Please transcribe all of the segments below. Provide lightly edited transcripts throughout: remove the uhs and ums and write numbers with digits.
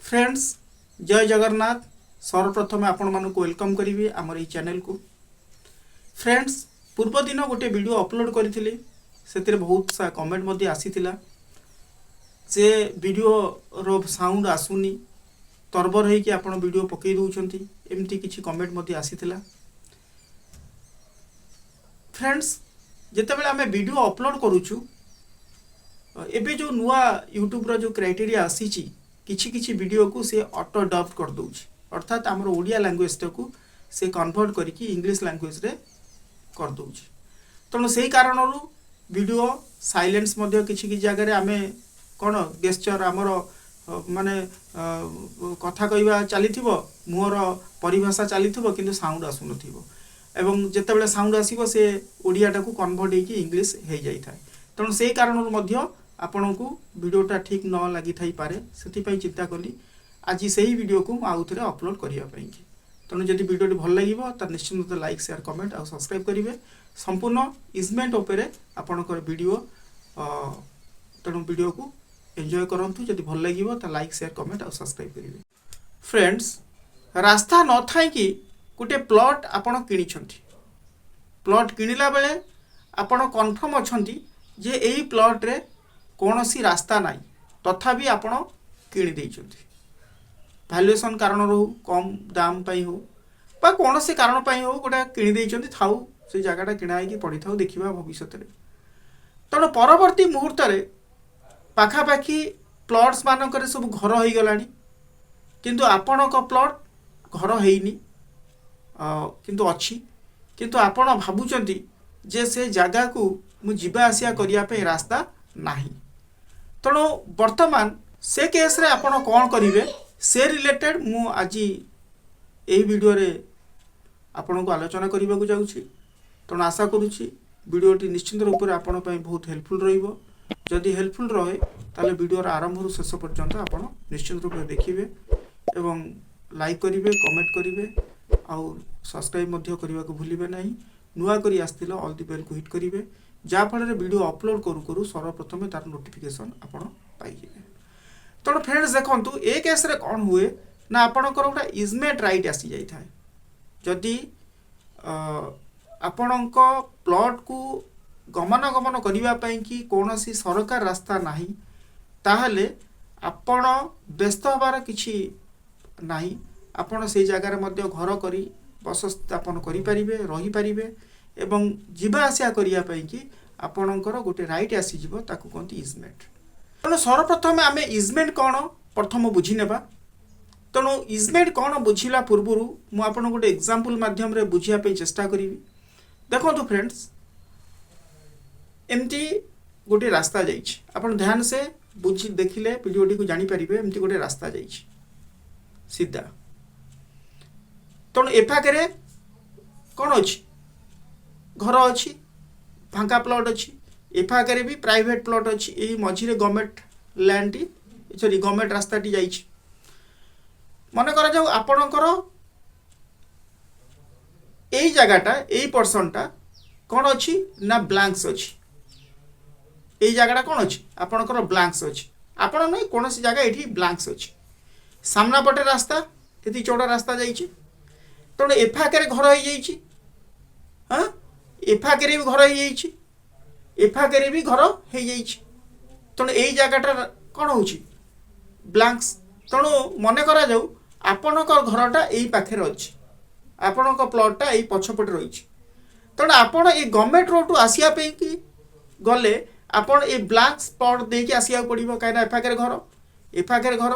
Friends जय जगन्नाथ सर्वप्रथम आपण मानक वेलकम करी आमर चैनल को। फ्रेंड्स पूर्व दिन गोटे वीडियो अपलोड करी से बहुत सा कमेंट आसीथिला जे वीडियो रो साउंड आसुनी तरबर होइकि आपण वीडियो पकई दउछंती एमती किछि कमेंट आसीथिला। फ्रेंड्स जेतेबेले आमे वीडियो अपलोड करूछु एबे जो नुआ यूट्यूब रो जो क्राइटेरिया आसीची किछि किछि वीडियो को से ऑटो डब कर दउछि अर्थात हमर ओडिया लैंग्वेज को से कन्वर्ट करिकि इंग्लिश लैंग्वेज रे कर दउछि। तनो सेही कारणरू वीडियो साइलेंस मध्ये किछि किछि जगह रे आमे कोन गेस्चर हमर माने कथा कहवा चलीथिबो मुहर परिभाषा चलीथिबो किंतु साउंड आसु नथिबो एवं जेतेबेले साउंड आसीबो से ओडियाटा को कन्वर्ट हेकि इंग्लिश हे जाई थाए। तनो सेही कारणरू मध्ये आपण को वीडियोटा ठीक न लगी थाई पारे से चिंता कली आज से ही वीडियो को आउ थे अपलोड करने। तेणु जब वीडियो भल लगे तो निश्चित लाइक शेयर कमेंट और सब्सक्राइब करेंगे संपूर्ण इजमेंट उपरे आपणकर वीडियो। तेणु वीडियो को एंजॉय करूँ जब भल लगे तो लाइक शेयर कमेंट और सब्सक्राइब करेंगे। फ्रेंड्स रास्ता न थाई कि गोटे प्लॉट आपण किनिछंती प्लॉट किनिला बेले आपण कन्फर्म अछंती जे एई प्लॉट रे कौन सी रास्ता नाई तथापि आपण किणी देइछंती वैल्यूएशन कारण हो कम दाम पाई हो बा कौन से कारण पाई हो गोटे किणी देइछंती थाउ से जगहटा किणा कि पड़ी था देखा भविष्य में। तेणु परवर्ती मुहूर्त पाखापाखि प्लॉट्स मानक सब घर हो गलानी किंतु आपण प्लॉट घर हैनी किंतु अच्छी किंतु आपण भाबुचंती जे से जगह को मु जीवा आसिया करिया पे रास्ता नाही। तेणु वर्तमान से केस रे आपण कौन करेंगे से रिलेटेड मु आज यही वीडियो रे आपण को आलोचना करने को जाऊँगी। तेणु आशा करुँची वीडियोटी निश्चित रूप से आपण बहुत हेल्पफुल रहिबो। जदि हेल्पफुल रहे ताले वीडियोर आरंभ रु शेष पर्यंत आपण निश्चित रूप से देखिए एवं लाइक करेंगे कमेंट करेंगे और सब्सक्राइब मध्य करने को भूलिबे नहीं। नुआ करी आस्थिला ऑल द बेल को हिट करेंगे जहाँफल वीडियो अपलोड करू करू सर्वप्रथम तार नोटिफिकेशन आपण पाइबे। तेणु फ्रेंड्स देखु ए केस रे कौन हुए ना आपणकर गोटे इजमेंट राइट आसी जाई थाए जदि आपणक प्लॉट को गमनागमन करने कि कौन सी सरकार रास्ता नाही ताहले आपण व्यस्त हबार किछि नाही। आपण से जगार मध्य घर करी बस स्थापन करि परिबे रही परिबे एवं जीवा आसिया करिया पई कि आपणकर गोटे राइट आसी जिवो ताकू कहते इजमेंट। तेणु सर्वप्रथम आम इजमेंट कौन प्रथम बुझी नेबा। तेणु इजमेंट कौन बुझिला पूर्व मुझे गोटे एग्जांपल माध्यम रे बुझिया पे चेष्टा करी। देखो फ्रेंड्स एमती गोटे रास्ता जाइछि आपण ध्यान से बुझी देखिले वीडियोटी को जानी परिबे एमती गोटे रास्ता जाइछि सीधा। तेणु एफाके कौन अच्छी घर अच्छी फांका प्लॉट अच्छी एफाके भी प्राइवेट प्लॉट अच्छी यही मझिरे गवर्नमेंट लैंड टी सॉरी गवर्नमेंट रास्ता टी जाइछि। मन करा जाऊ आपणकर एई जगहटा एई पर्सनटा कौन अच्छी ना ब्लैंक्स अच्छी एई जगहटा कौन अच्छी आपणकर ब्लैंक्स अच्छी आपण नहीं कौन सी जगह ये ब्लैंक्स अच्छी सामना पटे रास्ता ये चौड़ा रास्ता जाइछि। तेणु एफाके घर हो जाइछि हाँ एफाके भी घर हो जाइछि एफाके भी घर हो जाइछि। तेणु यही जगहटा कौन हो ब्लैंक्स। तेणु मन करा जाऊ आपणक घरटा यही पाखे अच्छी आपणक प्लॉटटा यही पछपटे रही। तेणु आपण ये गवर्नमेंट रोड आसिया पे कि गले आपण ये ब्लैंक्स प्लॉट देके आसिया पड़ो कहीं एफाके घर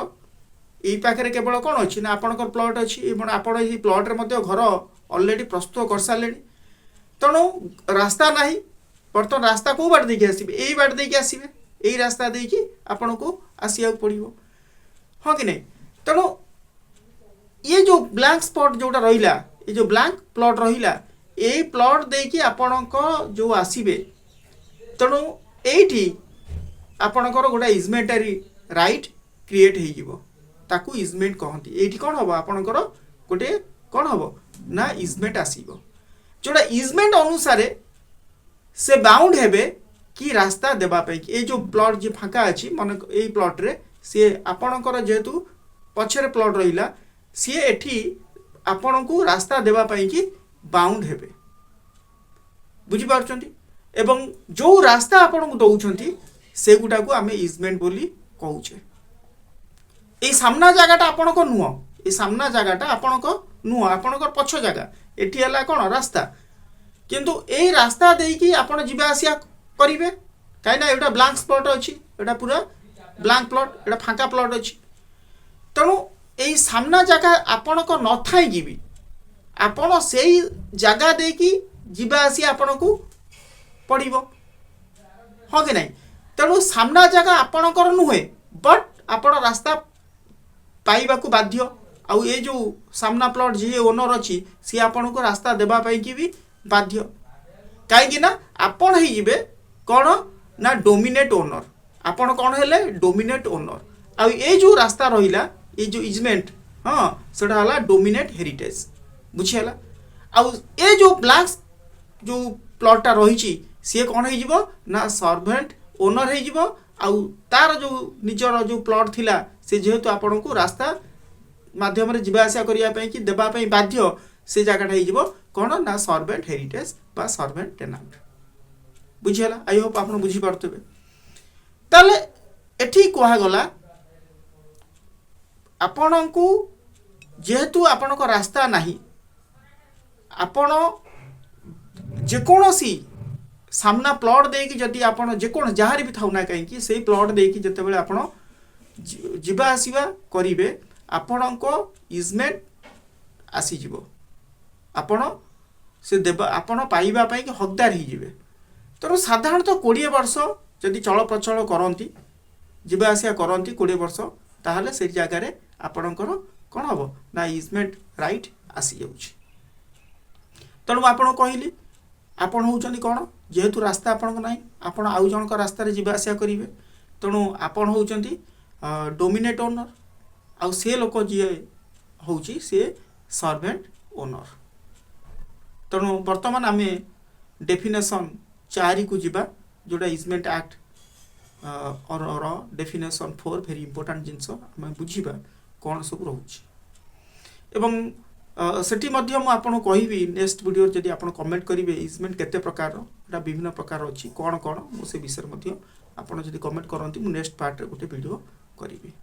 यही पाखे केवल कौन अच्छी ना आपणकर प्लॉट अच्छी आपण ये प्लॉट रे मध्य घर ऑलरेडी प्रस्तुत कर सारे। तेणु रास्ता नहीं बर्तमान रास्ता कौ बाट देखिए आसबे यही बाट देखिए आसबे यही रास्ता देखिए आपण को आसिया पड़ो हाँ कि नहीं। तेणु ये जो ब्लैंक स्पॉट जोटा रहा ये जो ब्लैंक प्लॉट रहा यही प्लॉट देखिए आपण जो आसबे तेणु ये आपणकर गोटे इजमेंटारी राइट क्रिएट हो ताकू इजमेंट कहती। ये कौन हम आपणकर गोटे कौन हम ना इजमेंट आसब जोड़ा इजमेंट अनुसार से बाउंड हेबे कि रास्ता देवाई ये जो प्लॉट जो फाँका अच्छी मन ये प्लॉट रे सी आपणकर जेहेतु पछरे प्लॉट रहिला सी एठी आपण को रास्ता देवा पई कि बाउंड हेबे बुझी पारछंती एवं जो रास्ता आपण को दउछंती से गुटा को आमे इजमेंट बोली कहूचे ए सामना जगहटा आपण को नुह ए सामना जगहटा आपण को नुह आपण को पछ जगह एठी हला कोन रास्ता किंतु ए रास्ता देई कि आपण जिबा आसिया करिवे काई ना एटा ब्लैंक स्पॉट अछि एटा पूरा ब्लैंक प्लॉट एटा फांका प्लॉट अछि तणु ए सामना जगह आपण को न थाई जिबी आपण सेई जगह दे कि जिबा आसिया आपण को पड़िबो हो कि नहीं तेणु सामना जगह आपणकर नुहे बट आपण रास्ता पाइबा को बाध्य आउ ये जो सामना प्लॉट जी ओनर अच्छी सी आपण को रास्ता देबा पई कि भी बाध्य कहीं ना आपण ही जिबे कौन ना डोमिनेट ओनर आपण कौन हेले डोमिनेट ओनर आउ ये जो रास्ता रहिला ये जो इजमेंट हाँ सेटा हला डोमिनेट हेरिटेज बुझी हला आउ ये जो ब्लैंक जो प्लॉटटा रही सी कौन हो ना सर्वेंट ओनर हो आउ तार जो निजर जो प्लॉट थिला से जेहेतु आपण को रास्ता माध्यम रे जिबा आसिया करिया पई कि देबा पई बाध्य से जगहटा हो कौन ना सर्वेंट हेरिटेज बा सर्वेंट टेनांट बुझिला आई होप आपण बुझी पारतबे ताले एठी कोहा गला आपण को जेहेतु आपण को रास्ता नाही आपण जे कोनोसी सामना प्लॉट देकी जदि आपण जे कोन जहार भी थाउ ना कहीं से प्लॉट देकी जते बेले आपण जिबा आसीबा करिवे आपण को इजमेंट आसी जिवो आपण से देबा आपण पाइबा पई कि हकदार ही जिवे तो साधारणतः 20 वर्ष जदि चल प्रचल करंती जिबा आसिया करंती 20 वर्ष ताहले से जगह रे आपणकर कोन हबो ना इजमेंट राइट आसी जाउची तणु आपण कहली आपण होउचनी कोन जेहेतु रास्ता आपण को नाही आपण आउ जन को रास्ता रे जिबा आसिया करिवे तणु आपण होउचंती डोमिनेट ओनर आउ से लोक जी होउची से सर्वेंट ओनर तणु वर्तमान आमे डेफिनेशन 4 को जिबा जोडा इजमेंट एक्ट और डेफिनेशन 4 वेरी इंपोर्टेंट जिंस आमे बुझिबा कोन सब रहउची एवं सेठी मध्य मु आपन कहिबी नेक्स्ट वीडियो जदि आपन कमेंट करिवे इजमेंट केते प्रकार एटा विभिन्न प्रकार अछि कोन कोन मु से विषय मध्य आपन जदि कमेंट करंती मु नेक्स्ट पार्ट रे गोटे वीडियो करिवे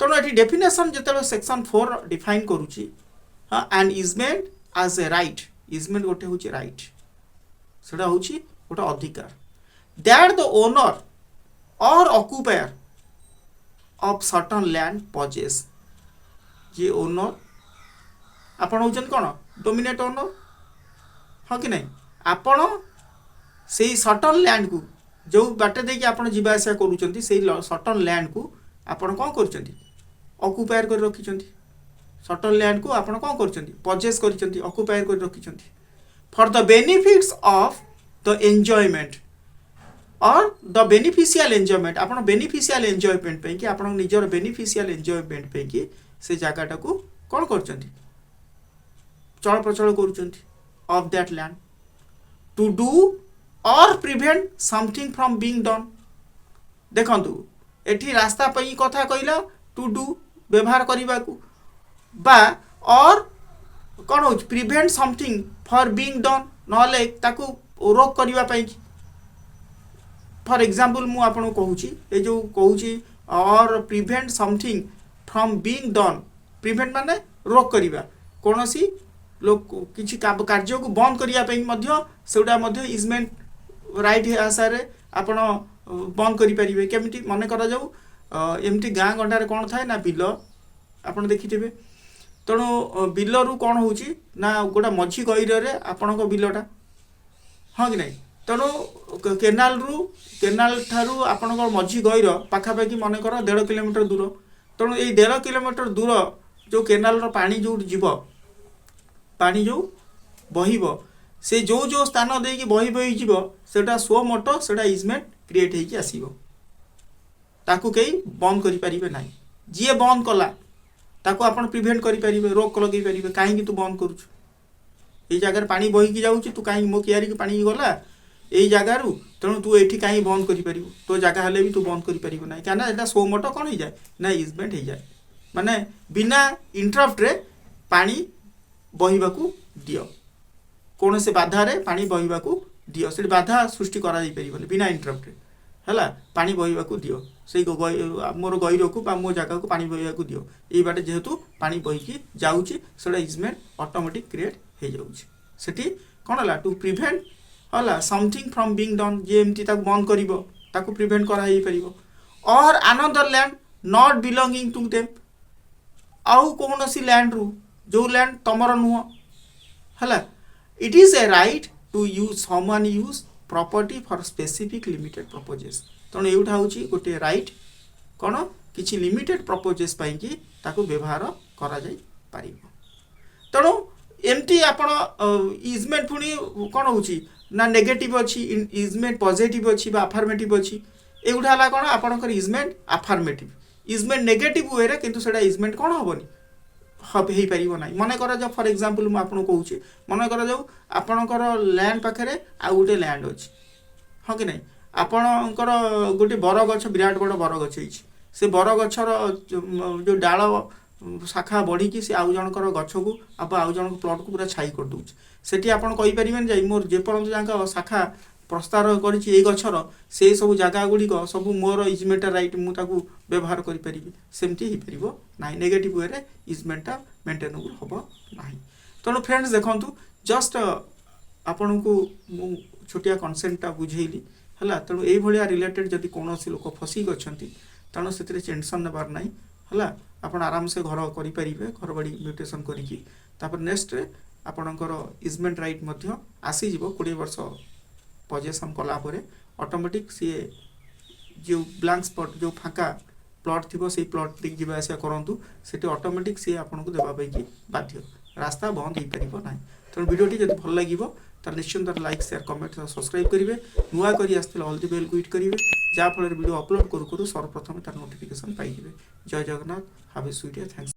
तनो एठी डेफिनेशन जते सेक्शन 4 डिफाइन करूची हां an easement as a right easement गोटे होची राइट सेटा होची गोटे अधिकार दैट द ओनर और ऑक्युपायर ऑफ सर्टेन लैंड पजेस ये ओनर आपण होचन कोन डोमिनेट ओनर हाँ कि नहीं आपण से सर्टेन लैंड को जो बाटे दे कि आपण जिबा आसिया करूचंती से सर्टेन लैंड को आपण कोन करचंती ऑक्युपायर कर रखिचंती सर्टेन लैंड को आपण कोन करचंती परचेज करचंती ऑक्युपायर कर रखिचंती for the benefits of the enjoyment or the beneficial enjoyment आपण बेनिफिशियल एन्जॉयमेंट पे कि आपण निजर बेनिफिशियल एन्जॉयमेंट पे कि से जगहटा को कोन करचंती चल प्रचल करुचंती of that land to do or prevent something from being done देखंतु एठी रास्ता पई कथा कहिला टू डू व्यवहार करिबा को बा और कोन हो prevent something for being done नले ताकू रोक करिबा पई फॉर एग्जांपल मु आपन कहूची ए जो कहूची और prevent something from being done prevent माने रोक करिबा कोनोसी लोक किछि कार्य को बंद करिया पई मध्य सेउडा मध्य इजमेंट राइट आसारे आपण बंद करि परिबे केमिति मने करा जाऊ एमटी गां गंडारे कोन थाए ना बिल आपण देखिथिबे तणु बिल रु कोन होउची ना गोटा मझी गइर रे आपण को बिलटा हां कि नहीं तणु केनाल ठारू आपण को मझी गइर पाखा पाखी मने करा 1.5 किलोमीटर दूर तणु ए 1.5 किलोमीटर दूर जो केनाल रो पानी जो जीवो पानी जो बहिबो से जो जो स्थान दे कि बही जीवो सेटा सो मोटो सेटा इजमेंट क्रिएट हेकी आसीबो ताकू कई बंद करि परिबे नाही जे बंद कला ताकू आपण प्रिवेंट करि परिबे रोक लगे परिबे काहे कि तू बंद करूछु ए जगह पानी बही कि जाउची तू काहे मो कियारी के पानी गला ए जगह रु तणु तू एठी काहे बंद करि परिबो तो जगह हले भी तू बंद करि परिबो नाही काना एटा सो मोटो कोन हो जाए ना इजमेंट हो जाए माने बिना इंटरप्ट रे पानी बहिबाकू दियो कौन से बाधा रे पानी बहिबाकू दियो से बाधा सृष्टि करा जाई परिबनी बिना इंटरप्ट रे हला पानी बहिबाकू दियो से मोर गईर को मो जगह को पानी बहिबाकू दियो एई बाटे जेहेतु पानी बहिकी जाउची सेडा इजमेंट ऑटोमेटिक क्रिएट हे जाउची सेठी कोन हला टू प्रिवेंट हला समथिंग फ्रॉम बीइंग डन जे एमती ताको बंद करिवो ताको प्रिवेंट करा हे परिबो or another land not belonging to them आउ कौनसी लैंड रु जो लैंड तमर नुह हला it is a right to use someone use property for specific limited purposes तेणु एटा हूँ गोटे राइट कौन किसी लिमिटेड पर्पजेस कि ताको व्यवहार करा जाई पारिबो तेणु एमती आपण इजमेंट पुणी कौन होची ना नेगेटिव अच्छी इजमेंट पॉजिटिव अच्छी बा अफर्मेटिव अच्छी एगुड़ा हला कौन आपणकर easement affirmative easement negative way रे किंतु सेटा इजमेंट कौन हबनी हो पारिबो नाही मन करा जाऊ फॉर एग्जांपल मु आपन कहूची मन करा जाऊ आपणकर लैंड पाखरे आ गोटे लैंड अछि हाँ कि नहीं आपणकर गोटे बर गछ विराट बड़ बर गछ अछि से बर गछर जो डाल शाखा बढ़ी कि से आउ जनकर गछ को आउ जन प्लॉट को पूरा छाई कर दउछ सेठी आपन कहि परिबेन जे मोर जे परंत जाका शाखा प्रस्तार करिछि ए गछर से सब जगह गुडी को सब मोर इजमेंट राइट मु ताकू व्यवहार करि परिबि सेमती ही परिबो नाही नेगेटिव वे रे इजमेंट मेंटेनेबल हबो नाही तनो फ्रेंड्स देखंतु जस्ट आपन को मु छोटिया कॉन्सेप्ट बुझेइली हला तनो एई भलिया रिलेटेड जदी कोनोसी लोक फसी गछंती तनो सेतरे टेंशन नेबार नाही हला आपन आराम से घर करि परिबे घर बडी म्यूटेशन करिकि तापर नेक्स्ट रे आपनकर इजमेंट राइट मध्य आसी जिवो 20 वर्ष पजेशन कला परे ऑटोमेटिक सी जो ब्लैंक स्पॉट जो फाका प्लॉट थी से प्लॉट दिख जावा आसा करंतु सेठी ऑटोमेटिक सी आपन को देबा पई कि बाध्य रास्ता बंद ही परिबो नाही तो वीडियोटी जदि भल लागिवो त निश्चित लाइक शेयर कमेंट सब्सक्राइब करिवे नुआ करी आस्थिल ऑल द बेल को हिट करिवे जा फल वीडियो अपलोड करू करू सर्वप्रथम तार नोटिफिकेशन पाई जिवे जय Jagannath have a sweet day thanks.